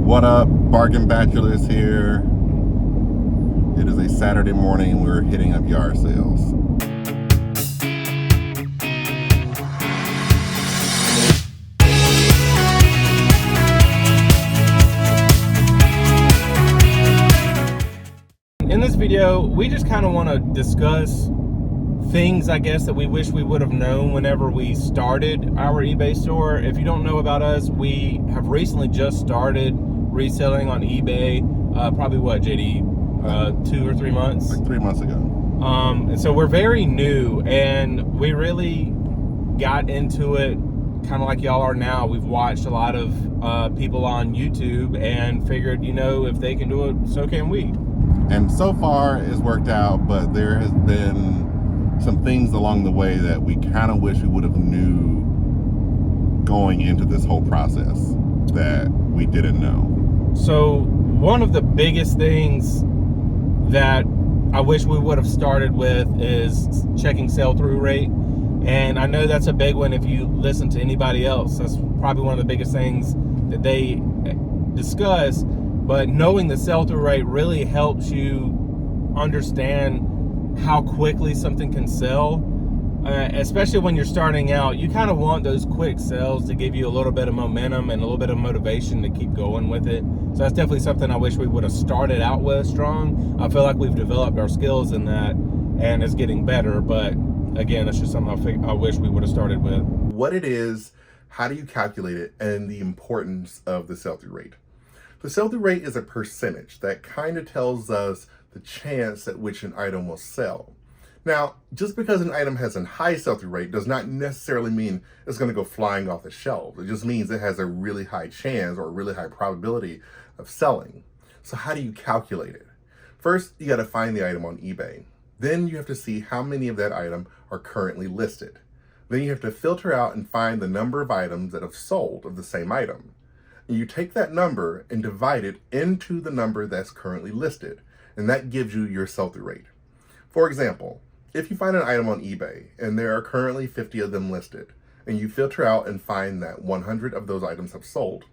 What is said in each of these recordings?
What up, Bargain Bachelors here. It is a Saturday morning. We're hitting up yard sales. In this video, we just kind of want to discuss things, I guess, that we wish we would have known whenever we started our eBay store. If you don't know about us, we have recently just started reselling on eBay. Probably what, JD, 2 or 3 months? Like 3 months ago. And so we're very new, and we really got into it kind of like y'all are now. We've watched a lot of people on YouTube and figured, you know, if they can do it, so can we. And so far it's worked out, but there has been some things along the way that we kind of wish we would have knew going into this whole process that we didn't know. So one of the biggest things that I wish we would have started with is checking sell-through rate. And I know that's a big one if you listen to anybody else. That's probably one of the biggest things that they discuss. But knowing the sell-through rate really helps you understand how quickly something can sell. Especially when you're starting out, you kind of want those quick sales to give you a little bit of momentum and a little bit of motivation to keep going with it. So that's definitely something I wish we would have started out with strong. I feel like we've developed our skills in that and it's getting better. But again, that's just something I wish we would have started with. What it is, how do you calculate it, and the importance of the sell-through rate. The sell-through rate is a percentage that kind of tells us the chance at which an item will sell. Now, just because an item has a high sell-through rate does not necessarily mean it's going to go flying off the shelves. It just means it has a really high chance or a really high probability of selling. So how do you calculate it? First, you got to find the item on eBay. Then you have to see how many of that item are currently listed. Then you have to filter out and find the number of items that have sold of the same item. And you take that number and divide it into the number that's currently listed. And that gives you your sell-through rate. For example, if you find an item on eBay and there are currently 50 of them listed, and you filter out and find that 100 of those items have sold,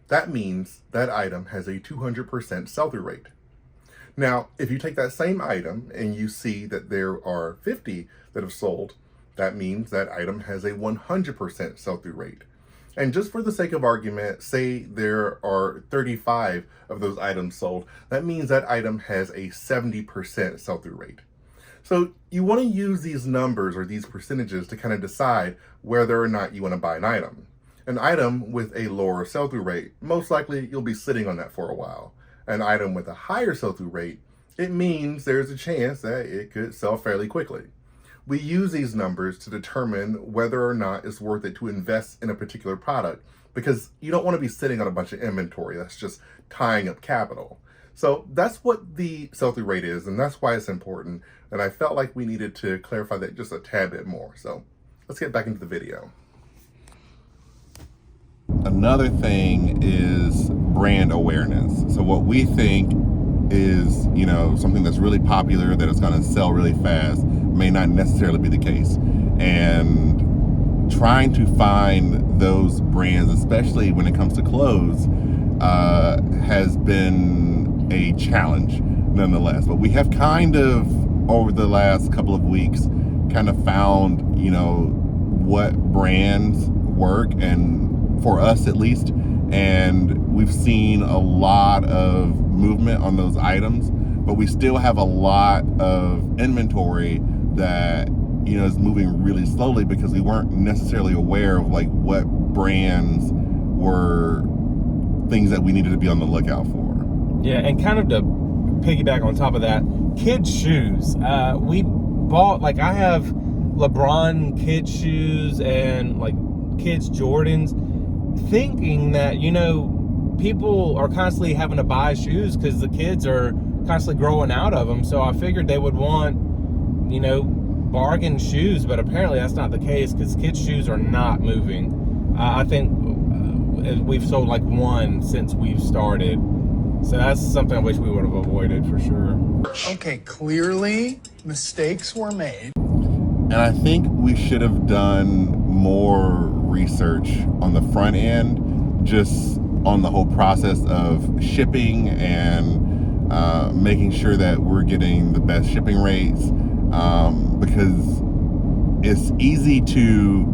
that means that item has a 200% sell-through rate. Now, if you take that same item and you see that there are 50 that have sold, that means that item has a 100% sell-through rate. And just for the sake of argument, say there are 35 of those items sold, that means that item has a 70% sell-through rate. So you want to use these numbers or these percentages to kind of decide whether or not you want to buy an item. An item with a lower sell-through rate, most likely you'll be sitting on that for a while. An item with a higher sell-through rate, it means there's a chance that it could sell fairly quickly. We use these numbers to determine whether or not it's worth it to invest in a particular product, because you don't want to be sitting on a bunch of inventory that's just tying up capital. So that's what the sell-through rate is, and that's why it's important. And I felt like we needed to clarify that just a tad bit more. So let's get back into the video. Another thing is brand awareness. So what we think is, you know, something that's really popular, that is going to sell really fast, may not necessarily be the case. And trying to find those brands, especially when it comes to clothes, has been a challenge nonetheless. But we have kind of, over the last couple of weeks, kind of found, you know, what brands work, and for us at least, and we've seen a lot of movement on those items, but we still have a lot of inventory that, you know, is moving really slowly because we weren't necessarily aware of like what brands were things that we needed to be on the lookout for. Yeah, and kind of to piggyback on top of that, kids shoes. We bought, like, I have LeBron kids shoes and like kids Jordans, thinking that, you know, people are constantly having to buy shoes because the kids are constantly growing out of them. So I figured they would want, you know, bargain shoes, but apparently that's not the case because kids shoes are not moving. I think we've sold like one since we've started. So that's something I wish we would have avoided for sure. Okay, clearly mistakes were made. And I think we should have done more research on the front end, just on the whole process of shipping and making sure that we're getting the best shipping rates, because it's easy to,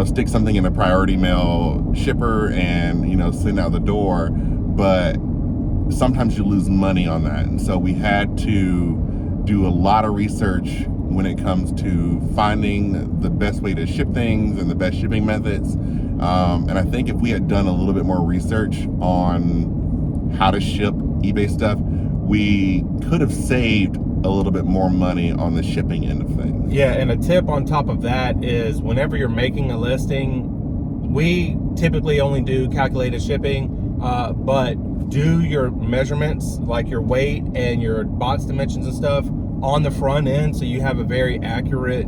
stick something in a priority mail shipper and, send out the door, but sometimes you lose money on that. And so we had to do a lot of research when it comes to finding the best way to ship things and the best shipping methods. And I think if we had done a little bit more research on how to ship eBay stuff, we could have saved a little bit more money on the shipping end of things. Yeah, and a tip on top of that is whenever you're making a listing, we typically only do calculated shipping, but do your measurements, like your weight and your box dimensions and stuff, on the front end, so you have a very accurate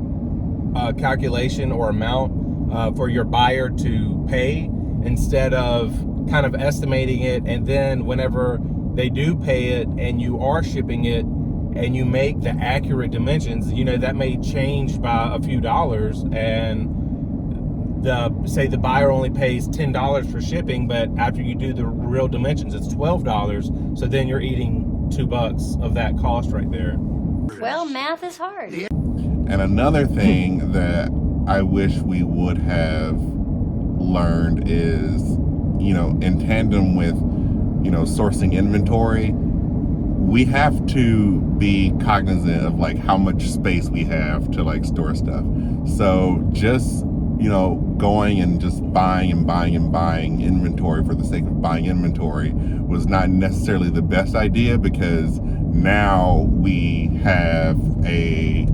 calculation or amount for your buyer to pay, instead of kind of estimating it, and then whenever they do pay it and you are shipping it and you make the accurate dimensions, that may change by a few dollars, and say the buyer only pays $10 for shipping, but after you do the real dimensions, it's $12. So then you're eating $2 of that cost right there. Well, math is hard. And another thing that I wish we would have learned is, in tandem with, sourcing inventory, we have to be cognizant of like how much space we have to like store stuff. So just, going and just buying inventory for the sake of buying inventory was not necessarily the best idea, because now we have a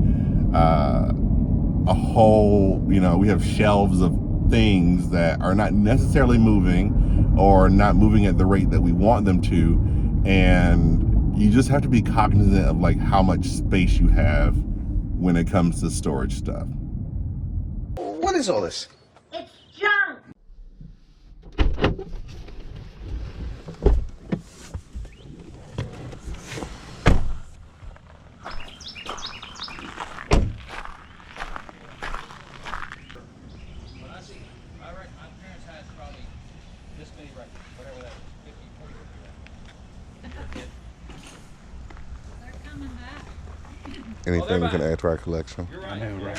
whole, we have shelves of things that are not necessarily moving or not moving at the rate that we want them to, and you just have to be cognizant of like how much space you have when it comes to storage stuff. What is all this? It's junk. Anything we can add to our collection? I know, right?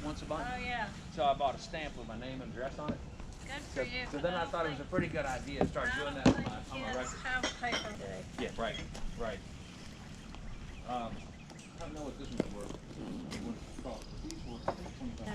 Once a month. Oh, yeah. So I bought a stamp with my name and address on it. Good for you. So then I thought it was a pretty good idea to start doing that on my record. Have paper today. Yeah, right. I don't know what this one's worth. These were $25. Number 9.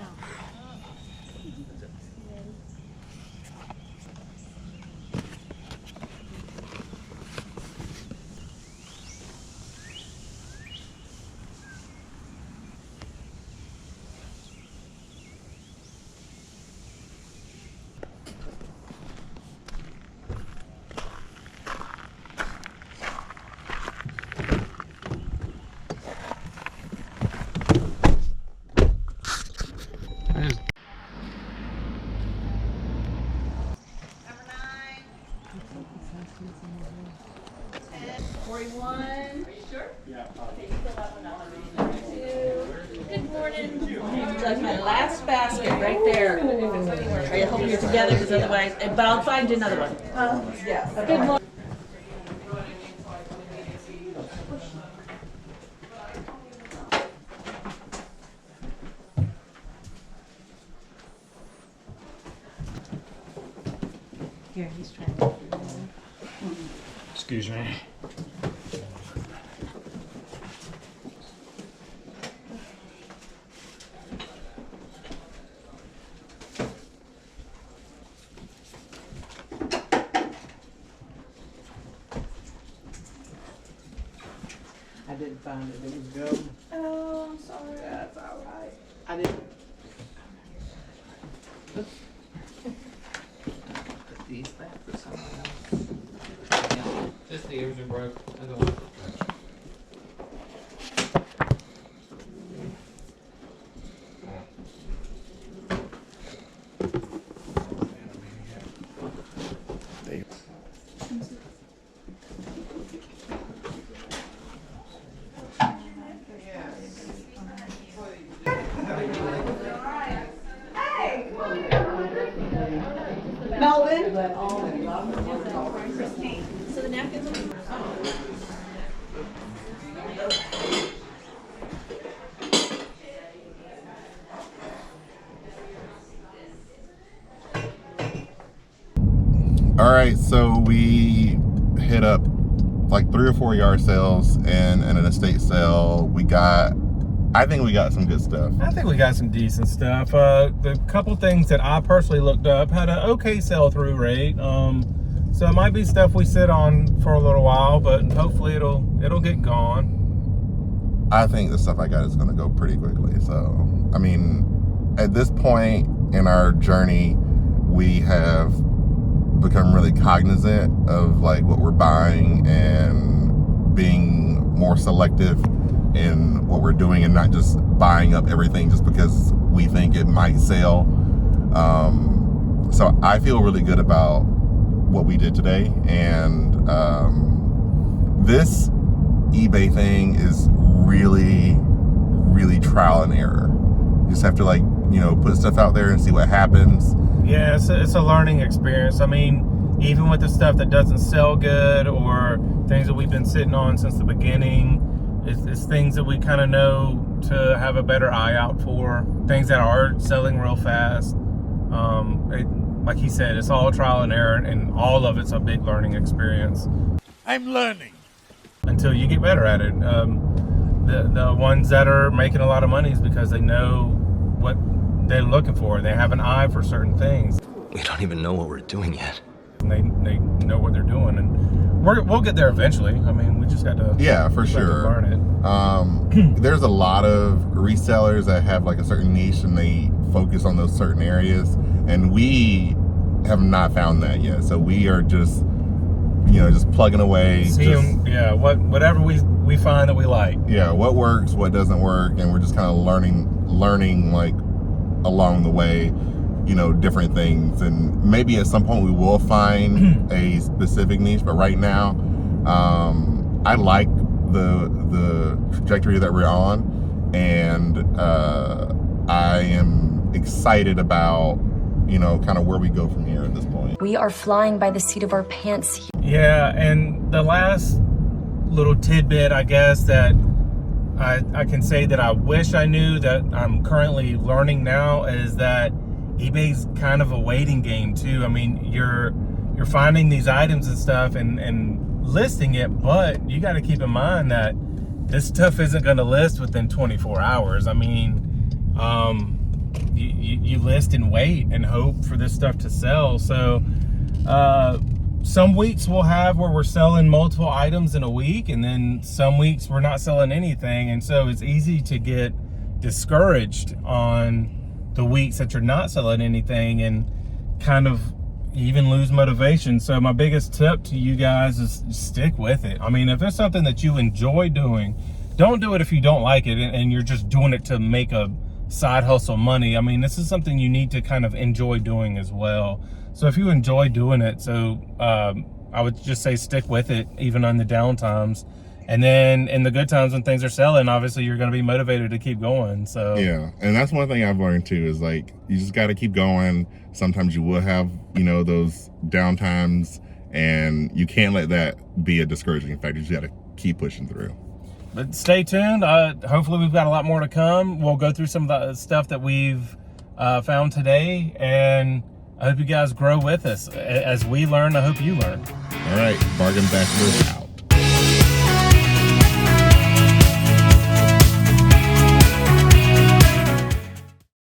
10. 41. Are you sure? Yeah. Good morning. That's my last basket right there. I hope you're together, because otherwise, but I'll find you another one. Yeah. Good morning. Here, he's trying to. Excuse me. I didn't find it. It was good. Oh, I'm sorry. That's all right. I didn't. Put these back for someone else. Just the ears are broke. That's all. Melvin. So the napkins will be. All right, so we hit up like 3 or 4 yard sales and an estate sale. I think we got some good stuff. I think we got some decent stuff. The couple things that I personally looked up had an okay sell-through rate. So it might be stuff we sit on for a little while, but hopefully it'll get gone. I think the stuff I got is going to go pretty quickly. So, I mean, at this point in our journey, we have become really cognizant of like what we're buying and being more selective in what we're doing and not just buying up everything just because we think it might sell. So I feel really good about what we did today, and this eBay thing is really trial and error. You just have to put stuff out there and see what happens. Yeah, it's a learning experience. I mean, even with the stuff that doesn't sell good or things that we've been sitting on since the beginning, it's things that we kind of know to have a better eye out for. Things that are selling real fast. Like he said, it's all trial and error, and all of it's a big learning experience. I'm learning. Until you get better at it. The ones that are making a lot of money is because they know what they're looking for. They have an eye for certain things. We don't even know what we're doing yet. And they know what they're doing, and we'll get there eventually. I mean, we just got to for sure learn it. There's a lot of resellers that have like a certain niche and they focus on those certain areas, and we have not found that yet. So we are just plugging away, whatever we find that we like. Yeah, what works, what doesn't work, and we're just kind of learning like along the way, different things. And maybe at some point we will find a specific niche, but right now I like the trajectory that we're on, and I am excited about kind of where we go from here at this point. We are flying by the seat of our pants. Yeah, and the last little tidbit, I guess, that I can say that I wish I knew that I'm currently learning now is that eBay's kind of a waiting game too. I mean, you're finding these items and stuff and listing it, but you got to keep in mind that this stuff isn't going to list within 24 hours. I mean, you list and wait and hope for this stuff to sell. So some weeks we'll have where we're selling multiple items in a week, and then some weeks we're not selling anything. And so it's easy to get discouraged on the weeks that you're not selling anything and kind of even lose motivation. So my biggest tip to you guys is stick with it. I mean, if it's something that you enjoy doing, don't do it if you don't like it and you're just doing it to make a side hustle money. I mean, this is something you need to kind of enjoy doing as well. So if you enjoy doing it, I would just say stick with it even on the down times. And then in the good times when things are selling, obviously you're going to be motivated to keep going. So yeah, and that's one thing I've learned too, is like, you just got to keep going. Sometimes you will have, those down times, and you can't let that be a discouraging factor. You just got to keep pushing through. But stay tuned. Hopefully we've got a lot more to come. We'll go through some of the stuff that we've found today, and I hope you guys grow with us. As we learn, I hope you learn. All right, Bargain Bachelors out.